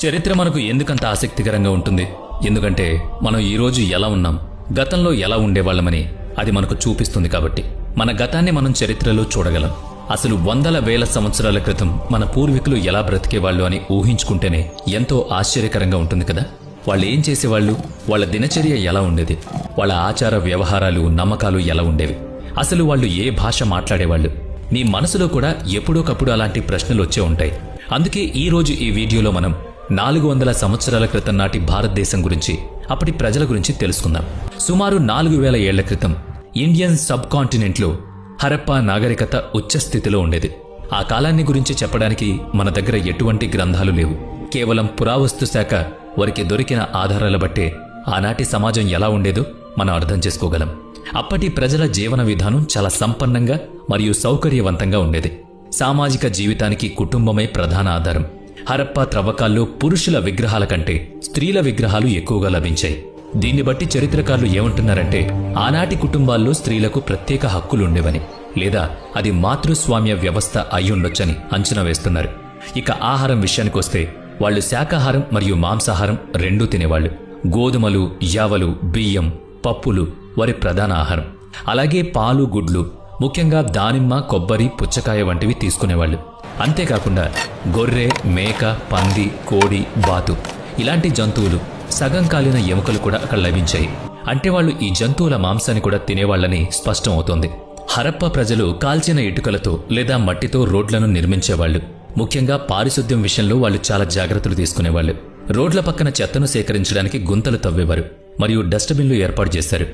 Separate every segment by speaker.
Speaker 1: చరిత్ర మనకు ఎందుకంత ఆసక్తికరంగా ఉంటుంది? ఎందుకంటే మనం ఈరోజు ఎలా ఉన్నాం, గతంలో ఎలా ఉండేవాళ్లమని అది మనకు చూపిస్తుంది. కాబట్టి మన గతాన్ని మనం చరిత్రలో చూడగలం. అసలు వందల వేల సంవత్సరాల క్రితం మన పూర్వీకులు ఎలా బ్రతికేవాళ్లు అని ఊహించుకుంటేనే ఎంతో ఆశ్చర్యకరంగా ఉంటుంది కదా. వాళ్ళు ఏం చేసేవాళ్లు, వాళ్ళ దినచర్య ఎలా ఉండేది, వాళ్ళ ఆచార వ్యవహారాలు నమ్మకాలు ఎలా ఉండేవి, అసలు వాళ్ళు ఏ భాష మాట్లాడేవాళ్లు. నీ మనసులో కూడా ఎప్పుడోకప్పుడు అలాంటి ప్రశ్నలు వచ్చే ఉంటాయి. అందుకే ఈరోజు ఈ వీడియోలో మనం 400 సంవత్సరాల క్రితం నాటి భారతదేశం గురించి, అప్పటి ప్రజల గురించి తెలుసుకుందాం. సుమారు 4000 ఏళ్ల క్రితం ఇండియన్ సబ్ కాంటినెంట్లో హరప్పా నాగరికత ఉచ్చస్థితిలో ఉండేది. ఆ కాలాన్ని గురించి చెప్పడానికి మన దగ్గర ఎటువంటి గ్రంథాలు లేవు. కేవలం పురావస్తు శాఖ వారికి దొరికిన ఆధారాల బట్టే ఆనాటి సమాజం ఎలా ఉండేదో మనం అర్థం చేసుకోగలం. అప్పటి ప్రజల జీవన విధానం చాలా సంపన్నంగా మరియు సౌకర్యవంతంగా ఉండేది. సామాజిక జీవితానికి కుటుంబమే ప్రధాన ఆధారం. హరప్పా త్రవ్వకాల్లో పురుషుల విగ్రహాల కంటే స్త్రీల విగ్రహాలు ఎక్కువగా లభించాయి. దీన్ని బట్టి చరిత్రకారులు ఏమంటున్నారంటే ఆనాటి కుటుంబాల్లో స్త్రీలకు ప్రత్యేక హక్కులుండేవని, లేదా అది మాతృస్వామ్య వ్యవస్థ అయ్యుండొచ్చని అంచనా వేస్తున్నారు. ఇక ఆహారం విషయానికొస్తే వాళ్లు శాకాహారం మరియు మాంసాహారం రెండూ తినేవాళ్లు. గోధుమలు, యావలు, బియ్యం, పప్పులు వారి ప్రధాన ఆహారం. అలాగే పాలు, గుడ్లు, ముఖ్యంగా దానిమ్మ, కొబ్బరి, పుచ్చకాయ వంటివి తీసుకునేవాళ్లు. అంతేకాకుండా గొర్రె, మేక, పంది, కోడి, బాతు ఇలాంటి జంతువులు, సగం కాలిన ఎముకలు కూడా అక్కడ లభించాయి. అంటే వాళ్ళు ఈ జంతువుల మాంసాన్ని కూడా తినేవాళ్లని స్పష్టం అవుతోంది. హరప్పా ప్రజలు కాల్చిన ఇటుకలతో లేదా మట్టితో రోడ్లను నిర్మించేవాళ్లు. ముఖ్యంగా పారిశుద్ధ్యం విషయంలో వాళ్ళు చాలా జాగ్రత్తలు తీసుకునేవాళ్లు. రోడ్ల పక్కన చెత్తను సేకరించడానికి గుంతలు తవ్వేవారు మరియు డస్ట్బిన్లు ఏర్పాటు చేశారు.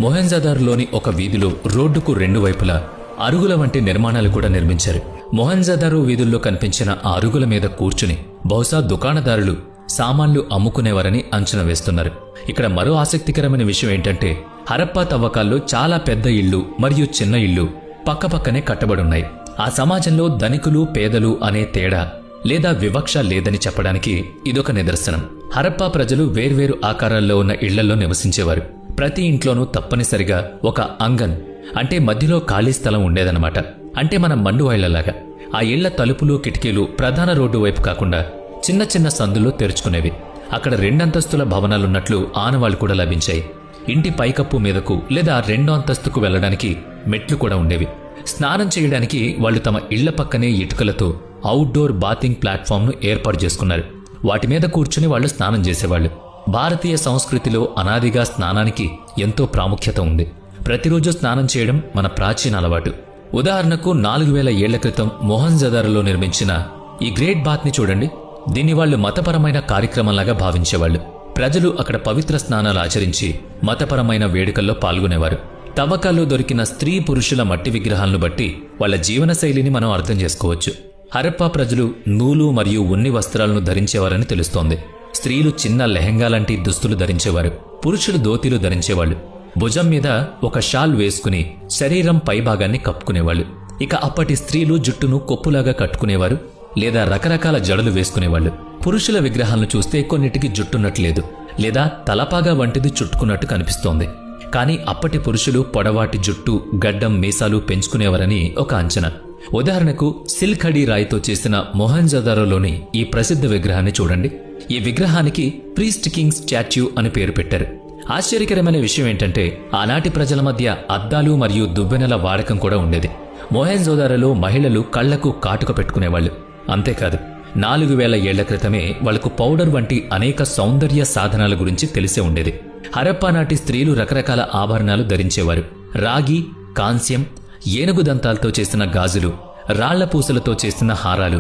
Speaker 1: మొహెంజదారోలోని ఒక వీధిలో రోడ్డుకు రెండు వైపులా అరుగుల వంటి నిర్మాణాలు కూడా నిర్మించారు. మొహెంజదారో వీధుల్లో కనిపించిన ఆ అరుగుల మీద కూర్చుని బహుశా దుకాణదారులు సామాన్లు అమ్ముకునేవారని అంచనా వేస్తున్నారు. ఇక్కడ మరో ఆసక్తికరమైన విషయం ఏంటంటే హరప్పా తవ్వకాల్లో చాలా పెద్ద ఇళ్లు మరియు చిన్న ఇళ్లు పక్కపక్కనే కట్టబడున్నాయి. ఆ సమాజంలో ధనికులు, పేదలు అనే తేడా లేదా వివక్ష లేదని చెప్పడానికి ఇదొక నిదర్శనం. హరప్పా ప్రజలు వేర్వేరు ఆకారాల్లో ఉన్న ఇళ్లలో నివసించేవారు. ప్రతి ఇంట్లోనూ తప్పనిసరిగా ఒక అంగన్ అంటే మధ్యలో ఖాళీ స్థలం ఉండేదన్నమాట. అంటే మన మండువాళ్లలాగా. ఆ ఇళ్ల తలుపులు, కిటికీలు ప్రధాన రోడ్డు వైపు కాకుండా చిన్న చిన్న సందుల్లో తెరుచుకునేవి. అక్కడ 2 అంతస్తుల భవనాలున్నట్లు ఆనవాళ్లు కూడా లభించాయి. ఇంటి పైకప్పు మీదకు లేదా 2వ అంతస్తుకు వెళ్లడానికి మెట్లు కూడా ఉండేవి. స్నానం చేయడానికి వాళ్లు తమ ఇళ్ల పక్కనే ఇటుకలతో అవుట్డోర్ బాతింగ్ ప్లాట్ఫామ్ను ఏర్పాటు చేసుకున్నారు. వాటి మీద కూర్చుని వాళ్లు స్నానం చేసేవాళ్లు. భారతీయ సంస్కృతిలో అనాదిగా స్నానానికి ఎంతో ప్రాముఖ్యత ఉంది. ప్రతిరోజు స్నానం చేయడం మన ప్రాచీన అలవాటు. ఉదాహరణకు 4000 ఏళ్ల క్రితం మొహెంజదారోలో నిర్మించిన ఈ గ్రేట్ బాత్ ని చూడండి. దీన్ని వాళ్లు మతపరమైన కార్యక్రమంలాగా భావించేవాళ్లు. ప్రజలు అక్కడ పవిత్ర స్నానాలు ఆచరించి మతపరమైన వేడుకల్లో పాల్గొనేవారు. తవ్వకాల్లో దొరికిన స్త్రీ, పురుషుల మట్టి విగ్రహాలను బట్టి వాళ్ల జీవనశైలిని మనం అర్థం చేసుకోవచ్చు. హరప్పా ప్రజలు నూలు మరియు ఉన్ని వస్త్రాలను ధరించేవారని తెలుస్తోంది. స్త్రీలు చిన్న లెహంగా లాంటి దుస్తులు ధరించేవారు. పురుషులు ధోతీలు ధరించేవాళ్లు. భుజం మీద ఒక షాల్ వేసుకుని శరీరం పైభాగాన్ని కప్పుకునేవాళ్లు. ఇక అప్పటి స్త్రీలు జుట్టును కొప్పులాగా కట్టుకునేవారు లేదా రకరకాల జడలు వేసుకునేవాళ్లు. పురుషుల విగ్రహాలను చూస్తే కొన్నిటికి జుట్టున్నట్లేదు లేదా తలపాగా వంటిది చుట్టుకున్నట్టు కనిపిస్తోంది. కానీ అప్పటి పురుషులు పొడవాటి జుట్టు, గడ్డం, మీసాలు పెంచుకునేవారని ఒక అంచనా. ఉదాహరణకు సిల్ఖడి రాయితో చేసిన మొహెంజదారోలోని ఈ ప్రసిద్ధ విగ్రహాన్ని చూడండి. ఈ విగ్రహానికి ప్రీస్ట్ కింగ్ స్టాచ్యూ అని పేరు పెట్టారు. ఆశ్చర్యకరమైన విషయం ఏంటంటే ఆనాటి ప్రజల మధ్య అద్దాలు మరియు దువ్వెనల వాడకం కూడా ఉండేది. మొహెంజదారోలో మహిళలు కళ్లకు కాటుక పెట్టుకునేవాళ్లు. అంతేకాదు 4000 ఏళ్ల క్రితమే వాళ్లకు పౌడర్ వంటి అనేక సౌందర్య సాధనాల గురించి తెలిసే ఉండేది. హరప్పా నాటి స్త్రీలు రకరకాల ఆభరణాలు ధరించేవారు. రాగి, కాంస్యం, ఏనుగు దంతాలతో చేసిన గాజులు, రాళ్ల పూసలతో చేసిన హారాలు,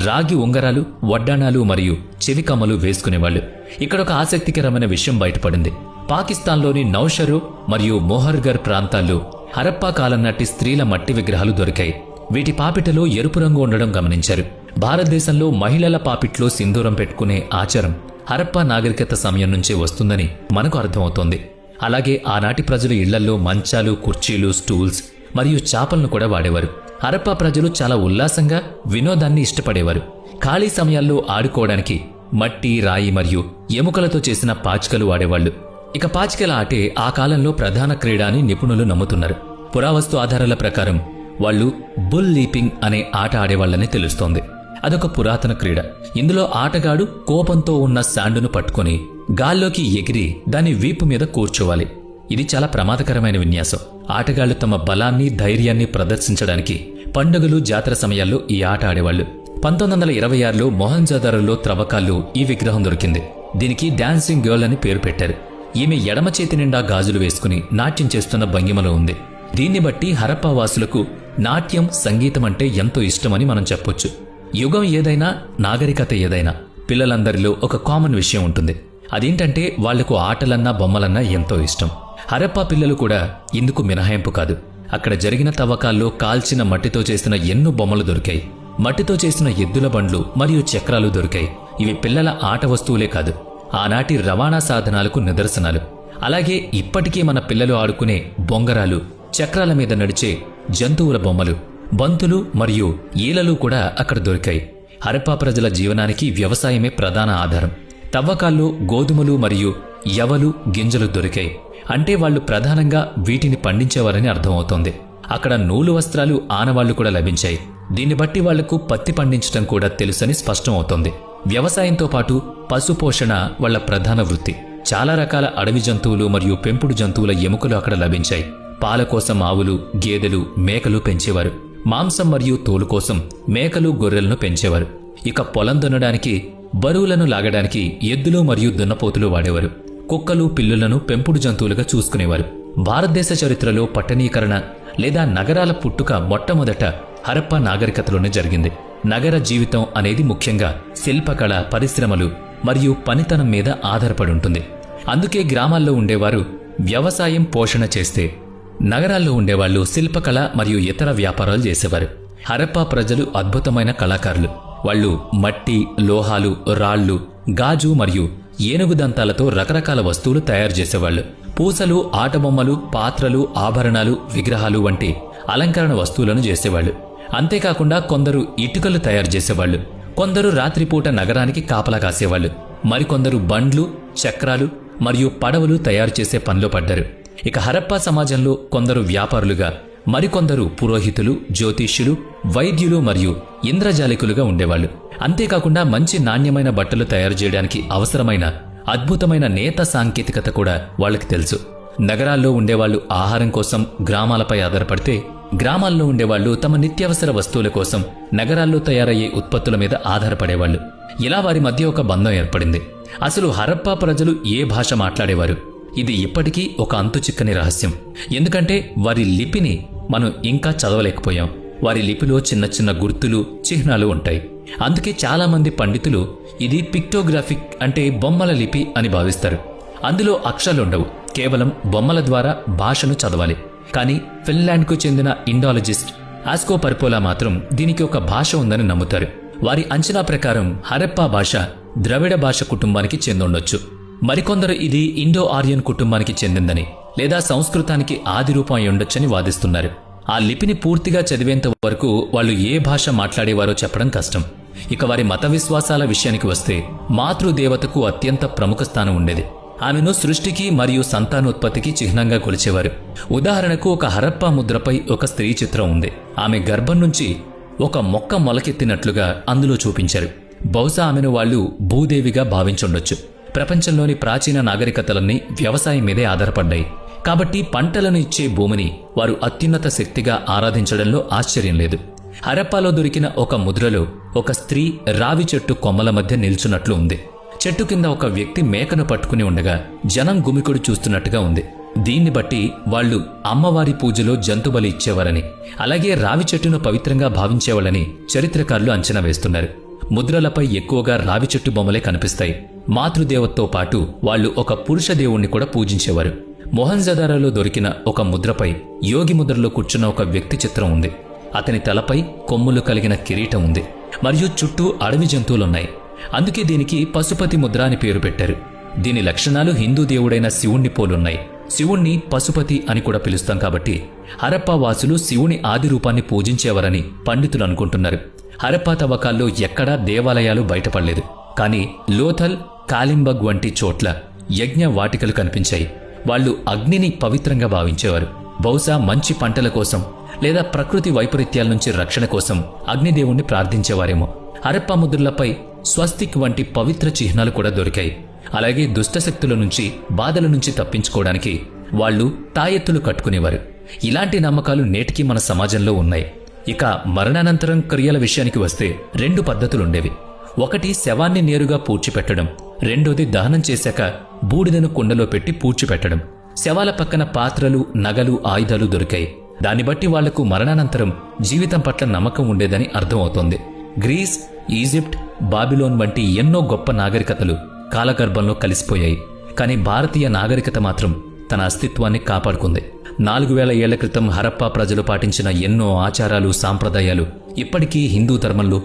Speaker 1: రాగి ఉంగరాలు, వడ్డాణాలు మరియు చెవికమ్మలు వేసుకునేవాళ్లు. ఇక్కడ ఒక ఆసక్తికరమైన విషయం బయటపడింది. పాకిస్తాన్లోని నౌషరు మరియు మోహర్గర్ ప్రాంతాల్లో హరప్పా కాలం నాటి స్త్రీల మట్టి విగ్రహాలు దొరికాయి. వీటి పాపిటలో ఎరుపు రంగు ఉండడం గమనించారు. భారతదేశంలో మహిళల పాపిట్లో సింధూరం పెట్టుకునే ఆచారం హరప్పా నాగరికత సమయం నుంచే వస్తుందని మనకు అర్థమవుతోంది. అలాగే ఆనాటి ప్రజలు ఇళ్లల్లో మంచాలు, కుర్చీలు, స్టూల్స్ మరియు చాపలను కూడా వాడేవారు. హరప్పా ప్రజలు చాలా ఉల్లాసంగా వినోదాన్ని ఇష్టపడేవారు. ఖాళీ సమయాల్లో ఆడుకోవడానికి మట్టి, రాయి మరియు ఎముకలతో చేసిన పాచికలు వాడేవాళ్లు. ఇక పాచికల ఆటే ఆ కాలంలో ప్రధాన క్రీడ అని నిపుణులు నమ్ముతున్నారు. పురావస్తు ఆధారాల ప్రకారం వాళ్లు బుల్ లీపింగ్ అనే ఆట ఆడేవాళ్లని తెలుస్తోంది. అదొక పురాతన క్రీడ. ఇందులో ఆటగాడు కోపంతో ఉన్న శాండును పట్టుకుని గాల్లోకి ఎగిరి దాని వీపు మీద కూర్చోవాలి. ఇది చాలా ప్రమాదకరమైన విన్యాసం. ఆటగాళ్లు తమ బలాన్ని, ధైర్యాన్ని ప్రదర్శించడానికి పండుగలు, జాతర సమయాల్లో ఈ ఆట ఆడేవాళ్లు. 1926లో మొహంజదారోలో త్రవ్వకాల్లో ఈ విగ్రహం దొరికింది. దీనికి డాన్సింగ్ గర్ల్ అని పేరు పెట్టారు. ఈమె ఎడమ చేతి నిండా గాజులు వేసుకుని నాట్యం చేస్తున్న భంగిమలో ఉంది. దీన్ని బట్టి హరప్పా వాసులకు నాట్యం, సంగీతం అంటే ఎంతో ఇష్టమని మనం చెప్పొచ్చు. యుగం ఏదైనా, నాగరికత ఏదైనా పిల్లలందరిలో ఒక కామన్ విషయం ఉంటుంది. అదేంటంటే వాళ్లకు ఆటలన్నా బొమ్మలన్నా ఎంతో ఇష్టం. హరప్పా పిల్లలు కూడా ఇందుకు మినహాయింపు కాదు. అక్కడ జరిగిన తవ్వకాల్లో కాల్చిన మట్టితో చేసిన ఎన్నో బొమ్మలు దొరికాయి. మట్టితో చేసిన ఎద్దుల బండ్లు మరియు చక్రాలు దొరికాయి. ఇవి పిల్లల ఆట వస్తువులే కాదు, ఆనాటి రవాణా సాధనాలకు నిదర్శనాలు. అలాగే ఇప్పటికీ మన పిల్లలు ఆడుకునే బొంగరాలు, చక్రాల మీద నడిచే జంతువుల బొమ్మలు, బంతులు మరియు ఈలలు కూడా అక్కడ దొరికాయి. హరప్పా ప్రజల జీవనానికి వ్యవసాయమే ప్రధాన ఆధారం. తవ్వకాల్లో గోధుమలు మరియు యవలు, గింజలు దొరికాయి. అంటే వాళ్లు ప్రధానంగా వీటిని పండించేవారని అర్థమవుతోంది. అక్కడ నూలు వస్త్రాలు, ఆనవాళ్లు కూడా లభించాయి. దీన్ని బట్టి వాళ్లకు పత్తి పండించడం కూడా తెలుసని స్పష్టం అవుతోంది. వ్యవసాయంతో పాటు పశుపోషణ వాళ్ల ప్రధాన వృత్తి. చాలా రకాల అడవి జంతువులు మరియు పెంపుడు జంతువుల ఎముకలు అక్కడ లభించాయి. పాల కోసం ఆవులు, గేదెలు, మేకలు పెంచేవారు. మాంసం మరియు తోలు కోసం మేకలు, గొర్రెలను పెంచేవారు. ఇక పొలం దున్నడానికి, బరువులను లాగడానికి ఎద్దులు మరియు దున్నపోతులు వాడేవారు. కుక్కలు, పిల్లులను పెంపుడు జంతువులుగా చూసుకునేవారు. భారతదేశ చరిత్రలో పట్టణీకరణ లేదా నగరాల పుట్టుక మొట్టమొదట హరప్పా నాగరికతలోనే జరిగింది. నగర జీవితం అనేది ముఖ్యంగా శిల్పకళ, పరిశ్రమలు మరియు పనితనం మీద ఆధారపడి ఉంటుంది. అందుకే గ్రామాల్లో ఉండేవారు వ్యవసాయం, పోషణ చేస్తే నగరాల్లో ఉండేవాళ్లు శిల్పకళ మరియు ఇతర వ్యాపారాలు చేసేవారు. హరప్పా ప్రజలు అద్భుతమైన కళాకారులు. వాళ్లు మట్టి, లోహాలు, రాళ్లు, గాజు మరియు ఏనుగు దంతాలతో రకరకాల వస్తువులు తయారు చేసేవాళ్లు. పూసలు, ఆటబొమ్మలు, పాత్రలు, ఆభరణాలు, విగ్రహాలు వంటి అలంకరణ వస్తువులను చేసేవాళ్లు. అంతేకాకుండా కొందరు ఇటుకలు తయారు చేసేవాళ్లు, కొందరు రాత్రిపూట నగరానికి కాపలా కాసేవాళ్లు, మరికొందరు బండ్లు, చక్రాలు మరియు పడవలు తయారు చేసే పనిలో పడ్డారు. ఇక హరప్పా సమాజంలో కొందరు వ్యాపారులుగా, మరికొందరు పురోహితులు, జ్యోతిష్యులు, వైద్యులు మరియు ఇంద్రజాలికులుగా ఉండేవాళ్లు. అంతేకాకుండా మంచి నాణ్యమైన బట్టలు తయారు చేయడానికి అవసరమైన అద్భుతమైన నేత సాంకేతికత కూడా వాళ్లకి తెలుసు. నగరాల్లో ఉండేవాళ్లు ఆహారం కోసం గ్రామాలపై ఆధారపడితే, గ్రామాల్లో ఉండేవాళ్లు తమ నిత్యావసర వస్తువుల కోసం నగరాల్లో తయారయ్యే ఉత్పత్తుల మీద ఆధారపడేవాళ్లు. ఇలా వారి మధ్య ఒక బంధం ఏర్పడింది. అసలు హరప్పా ప్రజలు ఏ భాష మాట్లాడేవారు? ఇది ఇప్పటికీ ఒక అంతుచిక్కని రహస్యం. ఎందుకంటే వారి లిపిని మనం ఇంకా చదవలేకపోయాం. వారి లిపిలో చిన్న చిన్న గుర్తులు, చిహ్నాలు ఉంటాయి. అందుకే చాలామంది పండితులు ఇది పిక్టోగ్రాఫిక్ అంటే బొమ్మల లిపి అని భావిస్తారు. అందులో అక్షరాలుండవు, కేవలం బొమ్మల ద్వారా భాషను చదవాలి. కానీ ఫిన్లాండ్కు చెందిన ఇండాలజిస్ట్ ఆస్కో పర్పోలా మాత్రం దీనికి ఒక భాష ఉందని నమ్ముతారు. వారి అంచనా ప్రకారం హరప్పా భాష ద్రవిడ భాష కుటుంబానికి చెందుండొచ్చు. మరికొందరు ఇది ఇండో ఆర్యన్ కుటుంబానికి చెందిందని లేదా సంస్కృతానికి ఆది రూపం అయి ఉండొచ్చని వాదిస్తున్నారు. ఆ లిపిని పూర్తిగా చదివేంత వరకు వాళ్ళు ఏ భాష మాట్లాడేవారో చెప్పడం కష్టం. ఇక వారి మత విశ్వాసాల విషయానికి వస్తే మాతృదేవతకు అత్యంత ప్రముఖ స్థానం ఉండేది. ఆమెను సృష్టికి మరియు సంతానోత్పత్తికి చిహ్నంగా కొలిచేవారు. ఉదాహరణకు ఒక హరప్పా ముద్రపై ఒక స్త్రీ చిత్రం ఉంది. ఆమె గర్భం నుంచి ఒక మొక్క మొలకెత్తినట్లుగా అందులో చూపించారు. బహుశా ఆమెను వాళ్లు భూదేవిగా భావించుండొచ్చు. ప్రపంచంలోని ప్రాచీన నాగరికతలన్నీ వ్యవసాయం మీదే ఆధారపడ్డాయి. కాబట్టి పంటలను ఇచ్చే భూమిని వారు అత్యున్నత శక్తిగా ఆరాధించడంలో ఆశ్చర్యం లేదు. హరప్పాలో దొరికిన ఒక ముద్రలో ఒక స్త్రీ రావి చెట్టు కొమ్మల మధ్య నిల్చున్నట్లు ఉంది. చెట్టు కింద ఒక వ్యక్తి మేకను పట్టుకుని ఉండగా జనం గుమికుడు చూస్తున్నట్టుగా ఉంది. దీన్ని బట్టి వాళ్లు అమ్మవారి పూజలో జంతుబలి ఇచ్చేవారని, అలాగే రావి చెట్టును పవిత్రంగా భావించేవాళ్ళని చరిత్రకారులు అంచనా వేస్తున్నారు. ముద్రలపై ఎక్కువగా రావి చెట్టు బొమ్మలే కనిపిస్తాయి. మాతృదేవతతో పాటు వాళ్లు ఒక పురుష దేవుణ్ణి కూడా పూజించేవారు. మొహంజదారోలో దొరికిన ఒక ముద్రపై యోగి ముద్రలో కూర్చున్న ఒక వ్యక్తి చిత్రం ఉంది. అతని తలపై కొమ్ములు కలిగిన కిరీటం ఉంది మరియు చుట్టూ అడవి జంతువులున్నాయి. అందుకే దీనికి పశుపతి ముద్ర అని పేరు పెట్టారు. దీని లక్షణాలు హిందూ దేవుడైన శివుణ్ణి పోలున్నాయి. శివుణ్ణి పశుపతి అని కూడా పిలుస్తాం కాబట్టి హరప్పా వాసులు శివుని ఆది రూపాన్ని పూజించేవారని పండితులు అనుకుంటున్నారు. హరప్పా తవ్వకాల్లో ఎక్కడా దేవాలయాలు బయటపడలేదు. కానీ లోథల్, కాలింబగ్ వంటి చోట్ల యజ్ఞ వాటికలు కనిపించాయి. వాళ్లు అగ్నిని పవిత్రంగా భావించేవారు. బహుశా మంచి పంటల కోసం లేదా ప్రకృతి వైపరీత్యాల నుంచి రక్షణ కోసం అగ్నిదేవుణ్ణి ప్రార్థించేవారేమో. హరప్పా ముద్రలపై స్వస్తిక్ వంటి పవిత్ర చిహ్నాలు కూడా దొరికాయి. అలాగే దుష్టశక్తుల నుంచి, బాధల నుంచి తప్పించుకోవడానికి వాళ్ళు తాయెత్తులు కట్టుకునేవారు. ఇలాంటి నమ్మకాలు నేటికి మన సమాజంలో ఉన్నాయి. ఇక మరణానంతరం క్రియల విషయానికి వస్తే 2 పద్ధతులుండేవి. ఒకటి శవాన్ని నేరుగా పూడ్చిపెట్టడం, రెండోది దహనం చేశాక బూడిదను కుండలో పెట్టి పూడ్చిపెట్టడం. శవాల పక్కన పాత్రలు, నగలు, ఆయుధాలు దొరికాయి. దాన్ని బట్టి వాళ్లకు మరణానంతరం జీవితం పట్ల నమ్మకం ఉండేదని అర్థమవుతోంది. గ్రీస్, ఈజిప్ట్, బాబిలోన్ వంటి ఎన్నో గొప్ప నాగరికతలు కాలగర్భంలో కలిసిపోయాయి. కానీ భారతీయ నాగరికత మాత్రం తన అస్తిత్వాన్ని కాపాడుకుంది. 4000 ఏళ్ల క్రితం హరప్పా ప్రజలు పాటించిన ఎన్నో ఆచారాలు, సాంప్రదాయాలు ఇప్పటికీ హిందూ ధర్మంలో